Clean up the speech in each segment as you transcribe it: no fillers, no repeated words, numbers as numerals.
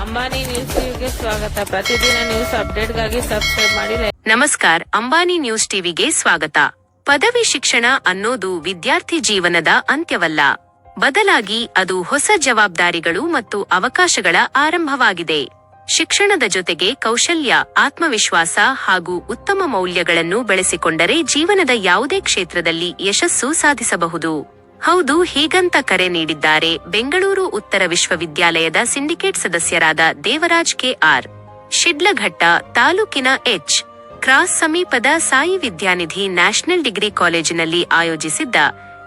Ambani news ಟಿವಿಗೆ ಸ್ವಾಗತ. ಪ್ರತಿದಿನ ನ್ಯೂಸ್ ಅಪ್ಡೇಟ್ಗಾಗಿ ಸಬ್ಸ್ಕ್ರೈಬ್ ಮಾಡಿ. ನಮಸ್ಕಾರ, ಅಂಬಾನಿ ನ್ಯೂಸ್ ಟಿವಿಗೆ ಸ್ವಾಗತ. ಪದವಿ ಶಿಕ್ಷಣ ಅನ್ನೋದು ವಿದ್ಯಾರ್ಥಿ ಜೀವನದ ಅಂತ್ಯವಲ್ಲ, ಬದಲಾಗಿ ಅದು ಹೊಸ ಜವಾಬ್ದಾರಿಗಳು ಮತ್ತು ಅವಕಾಶಗಳ ಆರಂಭವಾಗಿದೆ. ಶಿಕ್ಷಣದ ಜೊತೆಗೆ ಕೌಶಲ್ಯ, ಆತ್ಮವಿಶ್ವಾಸ ಹಾಗೂ ಉತ್ತಮ ಮೌಲ್ಯಗಳನ್ನು ಬೆಳೆಸಿಕೊಂಡರೆ ಜೀವನದ ಯಾವುದೇ ಕ್ಷೇತ್ರದಲ್ಲಿ ಯಶಸ್ಸು ಸಾಧಿಸಬಹುದು. ಹೌದು, ಹೀಗಂತ ಕರೆ ನೀಡಿದ್ದಾರೆ ಬೆಂಗಳೂರು ಉತ್ತರ ವಿಶ್ವವಿದ್ಯಾಲಯದ ಸಿಂಡಿಕೇಟ್ ಸದಸ್ಯರಾದ ದೇವರಾಜ್ ಕೆ.ಆರ್. ಶಿಡ್ಲಘಟ್ಟ ತಾಲೂಕಿನ ಎಚ್. ಕ್ರಾಸ್ ಸಮೀಪದ ಸಾಯಿ ವಿದ್ಯಾನಿಧಿ ನ್ಯಾಷನಲ್ ಡಿಗ್ರಿ ಕಾಲೇಜಿನಲ್ಲಿ ಆಯೋಜಿಸಿದ್ದ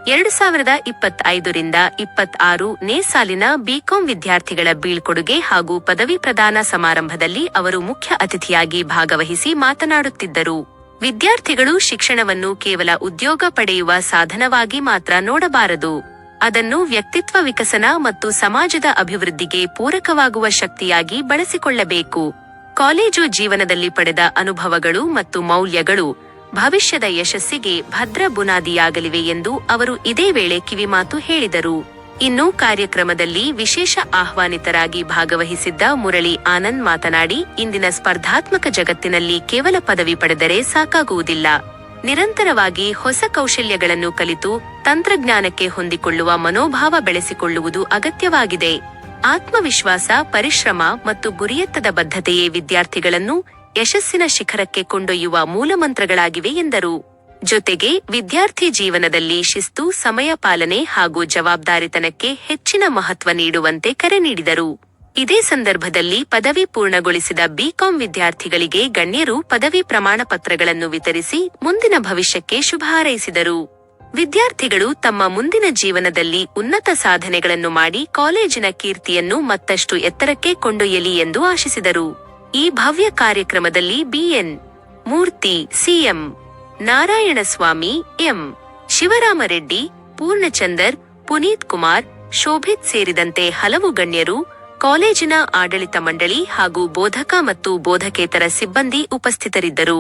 2025ರಿಂದ 26ನೇ ಸಾಲಿನ ಬಿಕಾಂ ವಿದ್ಯಾರ್ಥಿಗಳ ಬೀಳ್ಕೊಡುಗೆ ಹಾಗೂ ಪದವಿ ಪ್ರದಾನ ಸಮಾರಂಭದಲ್ಲಿ ಅವರು ಮುಖ್ಯ ಅತಿಥಿಯಾಗಿ ಭಾಗವಹಿಸಿ ಮಾತನಾಡುತ್ತಿದ್ದರು. ವಿದ್ಯಾರ್ಥಿಗಳು ಶಿಕ್ಷಣವನ್ನು ಕೇವಲ ಉದ್ಯೋಗ ಪಡೆಯುವ ಸಾಧನವಾಗಿ ಮಾತ್ರ ನೋಡಬಾರದು, ಅದನ್ನು ವ್ಯಕ್ತಿತ್ವ ವಿಕಸನ ಮತ್ತು ಸಮಾಜದ ಅಭಿವೃದ್ಧಿಗೆ ಪೂರಕವಾಗುವ ಶಕ್ತಿಯಾಗಿ ಬಳಸಿಕೊಳ್ಳಬೇಕು. ಕಾಲೇಜು ಜೀವನದಲ್ಲಿ ಪಡೆದ ಅನುಭವಗಳು ಮತ್ತು ಮೌಲ್ಯಗಳು ಭವಿಷ್ಯದ ಯಶಸ್ಸಿಗೆ ಭದ್ರ ಬುನಾದಿಯಾಗಲಿವೆ ಎಂದು ಅವರು ಇದೇ ವೇಳೆ ಕಿವಿಮಾತು ಹೇಳಿದರು. ಇನ್ನು ಕಾರ್ಯಕ್ರಮದಲ್ಲಿ ವಿಶೇಷ ಆಹ್ವಾನಿತರಾಗಿ ಭಾಗವಹಿಸಿದ್ದ ಮುರಳಿ ಆನಂದ್ ಮಾತನಾಡಿ, ಇಂದಿನ ಸ್ಪರ್ಧಾತ್ಮಕ ಜಗತ್ತಿನಲ್ಲಿ ಕೇವಲ ಪದವಿ ಪಡೆದರೆ ಸಾಕಾಗುವುದಿಲ್ಲ. ನಿರಂತರವಾಗಿ ಹೊಸ ಕೌಶಲ್ಯಗಳನ್ನು ಕಲಿತು ತಂತ್ರಜ್ಞಾನಕ್ಕೆ ಹೊಂದಿಕೊಳ್ಳುವ ಮನೋಭಾವ ಬೆಳೆಸಿಕೊಳ್ಳುವುದು ಅಗತ್ಯವಾಗಿದೆ. ಆತ್ಮವಿಶ್ವಾಸ, ಪರಿಶ್ರಮ ಮತ್ತು ಗುರಿಯತ್ತದ ಬದ್ಧತೆಯೇ ವಿದ್ಯಾರ್ಥಿಗಳನ್ನು ಯಶಸ್ಸಿನ ಶಿಖರಕ್ಕೆ ಕೊಂಡೊಯ್ಯುವ ಮೂಲಮಂತ್ರಗಳಾಗಿವೆ ಎಂದರು. ಜೊತೆಗೆ ವಿದ್ಯಾರ್ಥಿ ಜೀವನದಲ್ಲಿ ಶಿಸ್ತು, ಸಮಯ ಪಾಲನೆ ಹಾಗೂ ಜವಾಬ್ದಾರಿತನಕ್ಕೆ ಹೆಚ್ಚಿನ ಮಹತ್ವ ನೀಡುವಂತೆ ಕರೆ ನೀಡಿದರು. ಇದೇ ಸಂದರ್ಭದಲ್ಲಿ ಪದವಿ ಪೂರ್ಣಗೊಳಿಸಿದ ಬಿಕಾಂ ವಿದ್ಯಾರ್ಥಿಗಳಿಗೆ ಗಣ್ಯರು ಪದವಿ ಪ್ರಮಾಣ ಪತ್ರಗಳನ್ನು ವಿತರಿಸಿ ಮುಂದಿನ ಭವಿಷ್ಯಕ್ಕೆ ಶುಭ ಹಾರೈಸಿದರು. ವಿದ್ಯಾರ್ಥಿಗಳು ತಮ್ಮ ಮುಂದಿನ ಜೀವನದಲ್ಲಿ ಉನ್ನತ ಸಾಧನೆಗಳನ್ನು ಮಾಡಿ ಕಾಲೇಜಿನ ಕೀರ್ತಿಯನ್ನು ಮತ್ತಷ್ಟು ಎತ್ತರಕ್ಕೆ ಕೊಂಡೊಯ್ಯಲಿ ಎಂದು ಆಶಿಸಿದರು. ಈ ಭವ್ಯ ಕಾರ್ಯಕ್ರಮದಲ್ಲಿ ಬಿಎನ್ ಮೂರ್ತಿ, ಸಿಎಂ ನಾರಾಯಣಸ್ವಾಮಿ, ಎಂ ಶಿವರಾಮರೆಡ್ಡಿ, ಪೂರ್ಣಚಂದರ್, ಪುನೀತ್ ಕುಮಾರ್, ಶೋಭಿತ್ ಸೇರಿದಂತೆ ಹಲವು ಗಣ್ಯರು, ಕಾಲೇಜಿನ ಆಡಳಿತ ಮಂಡಳಿ ಹಾಗೂ ಬೋಧಕ ಮತ್ತು ಬೋಧಕೇತರ ಸಿಬ್ಬಂದಿ ಉಪಸ್ಥಿತರಿದ್ದರು.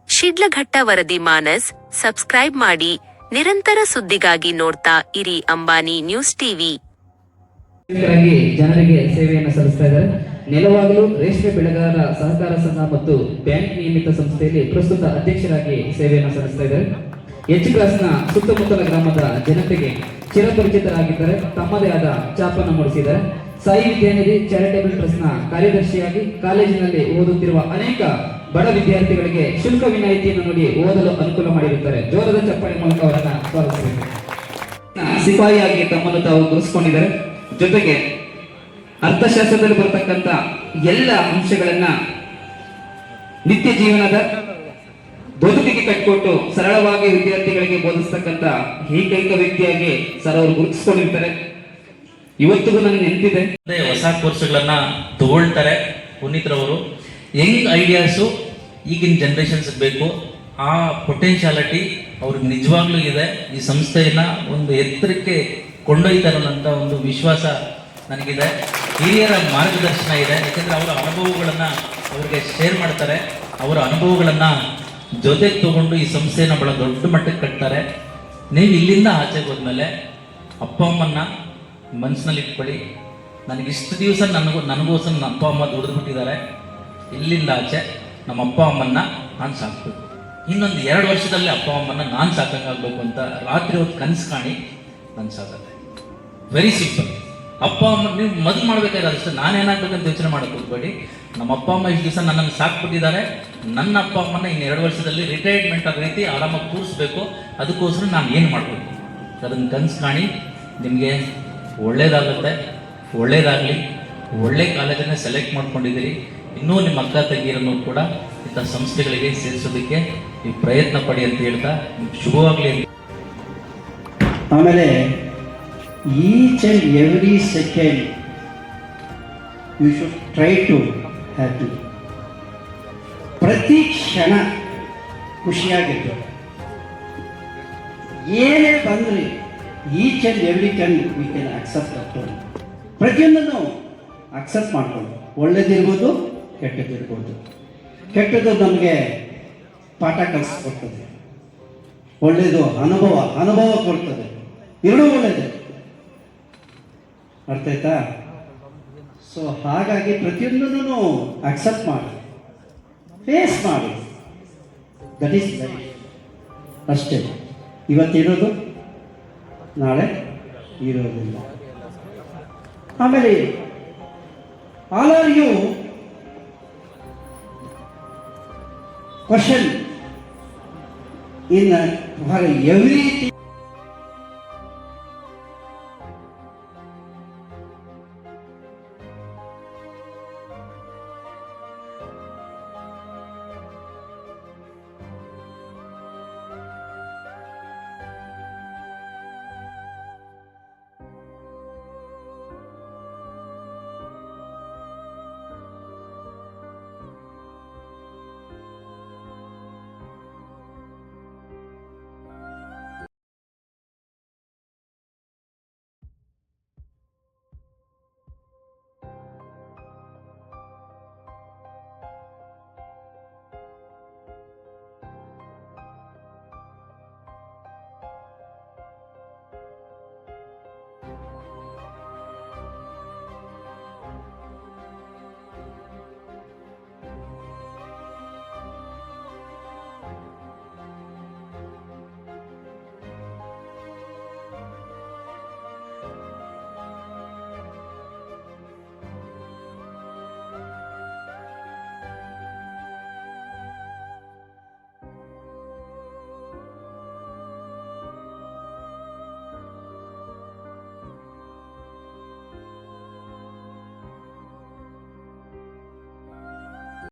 ಶಿಡ್ಲಘಟ್ಟ ವರದಿ ಮಾನಸ್. ಸಬ್ಸ್ಕ್ರೈಬ್ ಮಾಡಿ. ನಿರಂತರ ಸುದ್ದಿಗಾಗಿ ನೋಡ್ತಾ ಇರಿ ಅಂಬಾನಿ ನ್ಯೂಸ್ ಟಿವಿ. ಜನರಿಗೆ ಸೇವೆಯನ್ನು ಸಲ್ಲಿಸ್ತಾ ಇದ್ದಾರೆ. ನೆಲವಾಗಲು ರೇಷ್ಮೆ ಬೆಳೆಗಾರರ ಸಹಕಾರ ಸಂಘ ಮತ್ತು ಬ್ಯಾಂಕ್ ನಿಯಮಿತ ಸಂಸ್ಥೆಯಲ್ಲಿ ಪ್ರಸ್ತುತ ಅಧ್ಯಕ್ಷರಾಗಿ ಸೇವೆಯನ್ನು ಸಲ್ಲಿಸ್ತಾ ಇದ್ದಾರೆ. ಎಚ್ ಕ್ರಾಸ್ನ ಸುತ್ತಮುತ್ತಲ ಗ್ರಾಮದ ಜನತೆಗೆ ಚಿರಪರಿಚಿತರಾಗಿದ್ದಾರೆ. ತಮ್ಮದೇ ಆದ ಛಾಪನ್ನು ಮೂಡಿಸಿದ್ದಾರೆ. ಸಾಯಿ ವಿದ್ಯಾನಿಧಿ ಚಾರಿಟೇಬಲ್ ಟ್ರಸ್ಟ್ನ ಕಾರ್ಯದರ್ಶಿಯಾಗಿ ಕಾಲೇಜಿನಲ್ಲಿ ಓದುತ್ತಿರುವ ಅನೇಕ ಬಡ ವಿದ್ಯಾರ್ಥಿಗಳಿಗೆ ಶುಲ್ಕ ವಿನಾಯಿತಿಯನ್ನು ನೀಡಿ ಓದಲು ಅನುಕೂಲ ಮಾಡಿರುತ್ತಾರೆ. ಜೋರದ ಚಪ್ಪಾಳೆ ಮೂಲಕ ಅವರನ್ನ ಸ್ವಾಗತಿಸಬೇಕು. ಸಿಪಾಯಿಯಾಗಿ ತಮ್ಮನ್ನು ತಾವು ಗುರುತಿಸಿಕೊಂಡಿದ್ದಾರೆ. ಜೊತೆಗೆ ಅರ್ಥಶಾಸ್ತ್ರದಲ್ಲಿ ಬರತಕ್ಕಂತ ಎಲ್ಲ ಅಂಶಗಳನ್ನ ನಿತ್ಯ ಜೀವನದ ಬದುಕಿಗೆ ಕಟ್ಟಿಕೊಟ್ಟು ಸರಳವಾಗಿ ವಿದ್ಯಾರ್ಥಿಗಳಿಗೆ ಬೋಧಿಸ್ತಕ್ಕಂತ ಏಕೈಕ ವ್ಯಕ್ತಿಯಾಗಿ ಸರ್ ಅವರು ಗುರುತಿಸಿಕೊಂಡಿರ್ತಾರೆ. ಇವತ್ತಿಗೂ ನನಗೆ ನೆನಪಿದೆ, ಹೊಸ ಕೋರ್ಸ್ಗಳನ್ನ ತಗೊಳ್ತಾರೆ. ಪುನೀತ್ರವರು ಯಂಗ್ ಐಡಿಯಾಸು ಈಗಿನ ಜನರೇಷನ್ಸ್ ಬೇಕು. ಆ ಪೊಟೆನ್ಶಿಯಾಲಿಟಿ ಅವ್ರಿಗೆ ನಿಜವಾಗ್ಲೂ ಇದೆ. ಈ ಸಂಸ್ಥೆಯನ್ನ ಒಂದು ಎತ್ತರಕ್ಕೆ ಕೊಂಡೊಯ್ತಾರೆ ಅನ್ನೋಂಥ ಒಂದು ವಿಶ್ವಾಸ ನನಗಿದೆ. ಹಿರಿಯರ ಮಾರ್ಗದರ್ಶನ ಇದೆ. ಯಾಕೆಂದರೆ ಅವರ ಅನುಭವಗಳನ್ನು ಅವ್ರಿಗೆ ಶೇರ್ ಮಾಡ್ತಾರೆ. ಅವರ ಅನುಭವಗಳನ್ನು ಜೊತೆಗೆ ತಗೊಂಡು ಈ ಸಂಸ್ಥೆಯನ್ನು ಬಹಳ ದೊಡ್ಡ ಮಟ್ಟಕ್ಕೆ ಕಟ್ತಾರೆ. ನೀವು ಇಲ್ಲಿಂದ ಆಚೆಗೆ ಹೋದ್ಮೇಲೆ ಅಪ್ಪ ಅಮ್ಮನ್ನ ಮನಸ್ಸಿನಲ್ಲಿ ಇಟ್ಕೊಳ್ಳಿ. ನನಗಿಷ್ಟು ದಿವಸ ನನಗೋಸ್ಕರ ನನ್ನ ಅಪ್ಪ ಅಮ್ಮ ದುಡಿದು ಬಿಟ್ಟಿದ್ದಾರೆ. ಇಲ್ಲಿಂದ ಆಚೆ ನಮ್ಮ ಅಪ್ಪ ಅಮ್ಮನ್ನ ನಾನು ಸಾಕಬೇಕು. ಇನ್ನೊಂದು 2 ವರ್ಷದಲ್ಲಿ ಅಪ್ಪ ಅಮ್ಮನ್ನ ನಾನು ಸಾಕಂಗಾಗಬೇಕು ಅಂತ ರಾತ್ರಿ ಹೊತ್ತು ಕನಸು ಕಾಣಿ ನನ್ನ ಸಾಕತ್ತೆ. Very simple. ಅಪ್ಪ ಅಮ್ಮ ನೀವು ಮದುವೆ ಮಾಡ್ಬೇಕಾದ್ರೆ ಅಷ್ಟೇ ನಾನೇನಾಗಬೇಕಂತ ಯೋಚನೆ ಮಾಡಕ್ಕೆ ಹೋಗ್ಬೇಡಿ. ನಮ್ಮ ಅಪ್ಪ ಅಮ್ಮ ಇಷ್ಟು ದಿವಸ ನನ್ನನ್ನು ಸಾಕ್ಬಿಟ್ಟಿದ್ದಾರೆ. ನನ್ನ ಅಪ್ಪ ಅಮ್ಮನ ಇನ್ನು 2 ವರ್ಷದಲ್ಲಿ ರಿಟೈರ್ಮೆಂಟ್ ಆಗೋ ರೀತಿ ಆರಾಮಾಗಿ ಕೂರಿಸ್ಬೇಕು. ಅದಕ್ಕೋಸ್ಕರ ನಾನು ಏನು ಮಾಡಬೇಕು ಅದನ್ನು ಕನಸು ಕಾಣಿ. ನಿಮಗೆ ಒಳ್ಳೇದಾಗುತ್ತೆ. ಒಳ್ಳೇದಾಗಲಿ. ಒಳ್ಳೆ ಕಾಲೇಜನ್ನು ಸೆಲೆಕ್ಟ್ ಮಾಡ್ಕೊಂಡಿದ್ದೀರಿ. ಇನ್ನೂ ನಿಮ್ಮ ಅಕ್ಕ ತಂಗಿಯರನ್ನು ಕೂಡ ಇಂಥ ಸಂಸ್ಥೆಗಳಿಗೆ ಸೇರಿಸೋದಕ್ಕೆ ನೀವು ಪ್ರಯತ್ನ ಪಡಿ ಅಂತ ಹೇಳ್ತಾ ಶುಭವಾಗಲಿ. ಆಮೇಲೆ each and every second you should try to happy. ಪ್ರತಿ ಕ್ಷಣ ಖುಷಿಯಾಗಿತ್ತು. ಏನೇ ಬಂದ್ರಿ each and every can we can accept ಅಷ್ಟು. ಪ್ರತಿಯೊಂದನ್ನು ಅಕ್ಸೆಪ್ಟ್ ಮಾಡ್ಕೊಂಡು, ಒಳ್ಳೇದಿರ್ಬೋದು ಕೆಟ್ಟದಿರ್ಬೋದು. ಕೆಟ್ಟದ್ದು ನಮಗೆ ಪಾಠ ಕಲಿಸ್ಕೊಡ್ತದೆ, ಒಳ್ಳೆಯದು ಅನುಭವ ಕೊಡ್ತದೆ. ಎರಡೂ ಒಳ್ಳೆಯದು. ಅರ್ಥ ಆಯ್ತಾ? ಸೊ ಹಾಗಾಗಿ ಪ್ರತಿಯೊಂದನ್ನು ಅಕ್ಸೆಪ್ಟ್ ಮಾಡಿ, ಫೇಸ್ ಮಾಡಿ. That is life. ಅಷ್ಟೇ. ಇವತ್ತಿರೋದು ನಾಳೆ ಇರೋದಿಲ್ಲ. ಆಮೇಲೆ all are you questioning for everything.